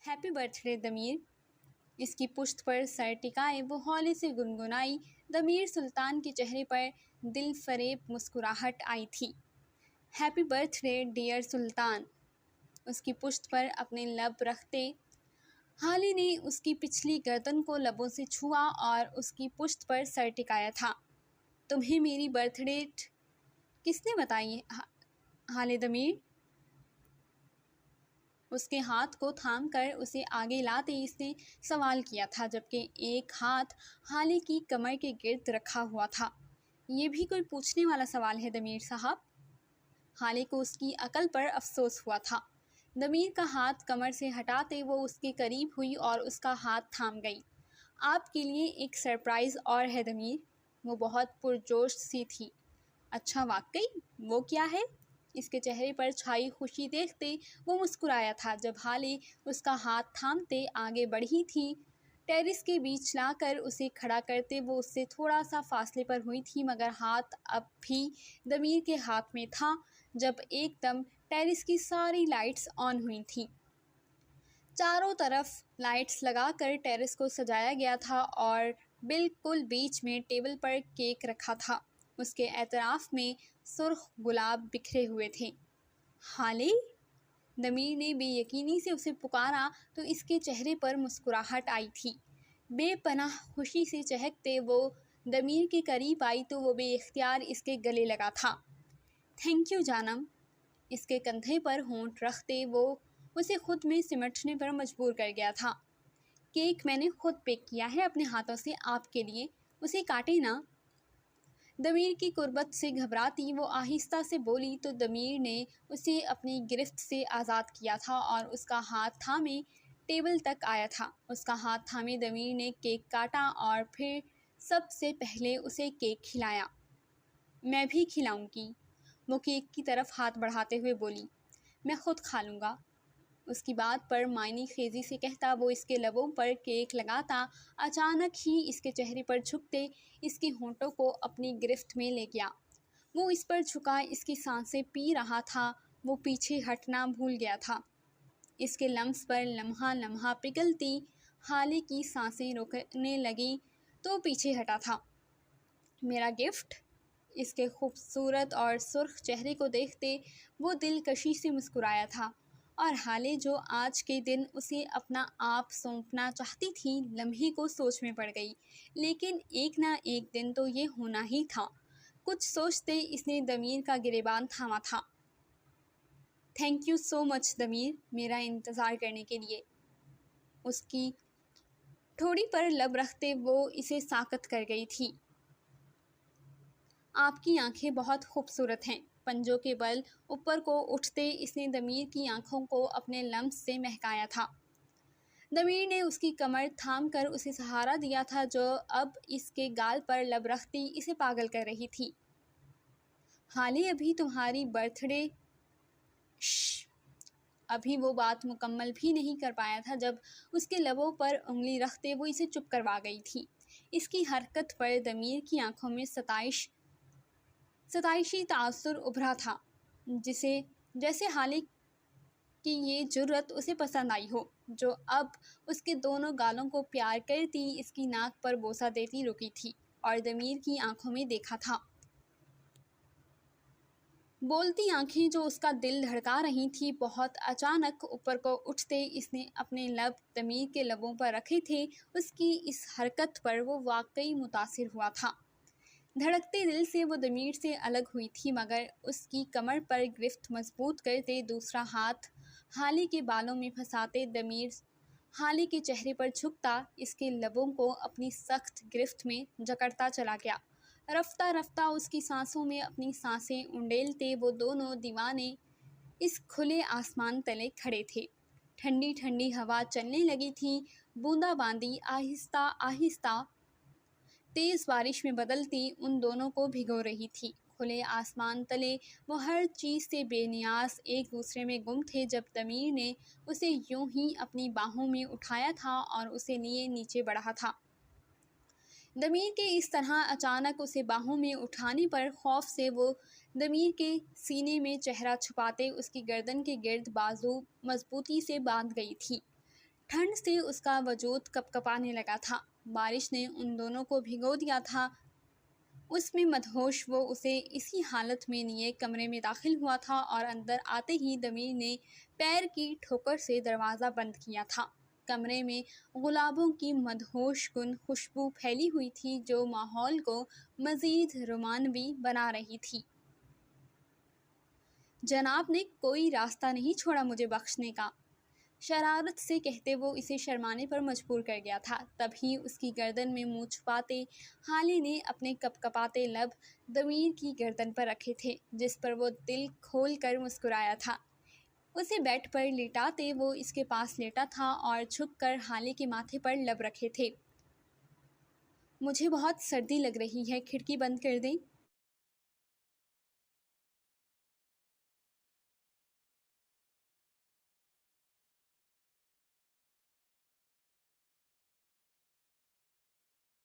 Happy birthday Damir. इसकी पुश्त पर sir टिकाए वो हौले से गुनगुनाई। दमीर सुल्तान के चेहरे पर दिल फरेब मुस्कुराहट आई थी। हैप्पी बर्थडे डियर सुल्तान। उसकी पुश्त पर अपने लब रखते हाली ने उसकी पिछली गर्दन को लबों से छुआ और उसकी पुश्त पर सर टिकाया था। तुम्हें मेरी बर्थडे किसने बताई हाले दमीर? उसके हाथ को थामकर उसे आगे लाते इसने सवाल किया था, जबकि एक हाथ हाले की कमर के गिर्द रखा हुआ था। ये भी कोई पूछने वाला सवाल है दमीर साहब? हाले को उसकी अकल पर अफसोस हुआ था। दमीर का हाथ कमर से हटाते वो उसके करीब हुई और उसका हाथ थाम गई। आपके लिए एक सरप्राइज़ और है दमीर। वो बहुत पुरजोश सी थी। अच्छा वाकई? वो क्या है? इसके चेहरे पर छाई खुशी देखते वो मुस्कुराया था। जब हाले उसका हाथ थामते आगे बढ़ी थी, टेरिस के बीच लाकर उसे खड़ा करते वो उससे थोड़ा सा फासले पर हुई थी, मगर हाथ अब भी दमीर के हाथ में था। जब एकदम टेरिस की सारी लाइट्स ऑन हुई थी। चारों तरफ लाइट्स लगाकर टेरिस को सजाया गया था और बिल्कुल बीच में टेबल पर केक रखा था। उसके एतराफ़ में सुर्ख गुलाब बिखरे हुए थे। हाले? दमीर ने बेयकीनी से उसे पुकारा तो इसके चेहरे पर मुस्कुराहट आई थी। बेपनाह खुशी से चहकते वो दमीर के करीब आई तो वो बेइख्तियार इसके गले लगा था। थैंक यू जानम। इसके कंधे पर होंठ रखते वो उसे खुद में सिमटने पर मजबूर कर गया था। केक मैंने खुद बेक किया है अपने हाथों से आपके लिए, उसे काटे ना। दमीर की कुर्बत से घबराती वो आहिस्ता से बोली तो दमीर ने उसे अपनी गिरफ्त से आज़ाद किया था और उसका हाथ थामे टेबल तक आया था। उसका हाथ थामे दमीर ने केक काटा और फिर सबसे पहले उसे केक खिलाया। मैं भी खिलाऊंगी, वो केक की तरफ हाथ बढ़ाते हुए बोली। मैं खुद खा लूँगा। उसकी बात पर मायनी खेजी से कहता वो इसके लबों पर केक लगाता। अचानक ही इसके चेहरे पर झुकते इसके होंठों को अपनी गिरफ्त में ले गया। वो इस पर झुका इसकी सांसें पी रहा था। वो पीछे हटना भूल गया था। इसके लम्स पर लम्हा लम्हा पिघलती हाले की सांसें रुकने लगी तो पीछे हटा था। मेरा गिफ्ट? इसके खूबसूरत और सुर्ख चेहरे को देखते वो दिलकशी से मुस्कुराया था और हाले जो आज के दिन उसे अपना आप सौंपना चाहती थी, लम्हे को सोच में पड़ गई। लेकिन एक ना एक दिन तो ये होना ही था। कुछ सोचते इसने दमीर का गिरेबान थामा था। Thank you so much Damir, मेरा इंतज़ार करने के लिए। उसकी ठोड़ी पर लब रखते वो इसे साकत कर गई थी। आपकी आंखें बहुत खूबसूरत हैं। पंजों के बल ऊपर को उठते इसने दमीर की आंखों को अपने लम्स से महकाया था। दमीर ने उसकी कमर थाम कर उसे सहारा दिया था, जो अब इसके गाल पर लब रखती इसे पागल कर रही थी। हाले अभी तुम्हारी बर्थडे। अभी वो बात मुकम्मल भी नहीं कर पाया था जब उसके लबों पर उंगली रखते वो इसे चुप करवा गई थी। इसकी हरकत पर दमीर की आंखों में सताइशी तासुर उभरा था, जिसे जैसे हाले की ये जुर्रत उसे पसंद आई हो, जो अब उसके दोनों गालों को प्यार करती इसकी नाक पर बोसा देती रुकी थी और दमीर की आंखों में देखा था। बोलती आंखें जो उसका दिल धड़का रही थी। बहुत अचानक ऊपर को उठते इसने अपने लब दमीर के लबों पर रखे थे। उसकी इस हरकत पर वो वाकई मुतासिर हुआ था। धड़कते दिल से वो दमीर से अलग हुई थी, मगर उसकी कमर पर गिरफ्त मजबूत करते दूसरा हाथ हाले के बालों में फंसाते दमीर हाले के चेहरे पर झुकता इसके लबों को अपनी सख्त गिरफ्त में जकड़ता चला गया। रफ्ता रफ्ता उसकी सांसों में अपनी सांसें उंडेलते वो दोनों दीवाने इस खुले आसमान तले खड़े थे। ठंडी ठंडी हवा चलने लगी थी। बूंदाबांदी आहिस्ता आहिस्ता तेज़ बारिश में बदलती उन दोनों को भिगो रही थी। खुले आसमान तले वो हर चीज़ से बेनियाज एक दूसरे में गुम थे। जब दमीर ने उसे यूं ही अपनी बाहों में उठाया था और उसे लिए नीचे बढ़ा था। दमीर के इस तरह अचानक उसे बाहों में उठाने पर खौफ से वो दमीर के सीने में चेहरा छुपाते उसकी गर्दन के गिर्द बाजू मजबूती से बांध गई थी। ठंड से उसका वजूद कपकपाने लगा था। बारिश ने उन दोनों को भिगो दिया था। उसमें मदहोश वो उसे इसी हालत में लिए कमरे में दाखिल हुआ था और अंदर आते ही दमीर ने पैर की ठोकर से दरवाज़ा बंद किया था। कमरे में गुलाबों की मदहोश कुन खुशबू फैली हुई थी जो माहौल को मज़ीद रोमानवी बना रही थी। जनाब ने कोई रास्ता नहीं छोड़ा मुझे बख्शने का, शरारत से कहते वो इसे शर्माने पर मजबूर कर गया था। तभी उसकी गर्दन में मुँह छुपाते हाली ने अपने कपकपाते लब दमीर की गर्दन पर रखे थे, जिस पर वो दिल खोल कर मुस्कुराया था। उसे बेड पर लेटाते वो इसके पास लेटा था और झुककर हाली के माथे पर लब रखे थे। मुझे बहुत सर्दी लग रही है, खिड़की बंद कर दें?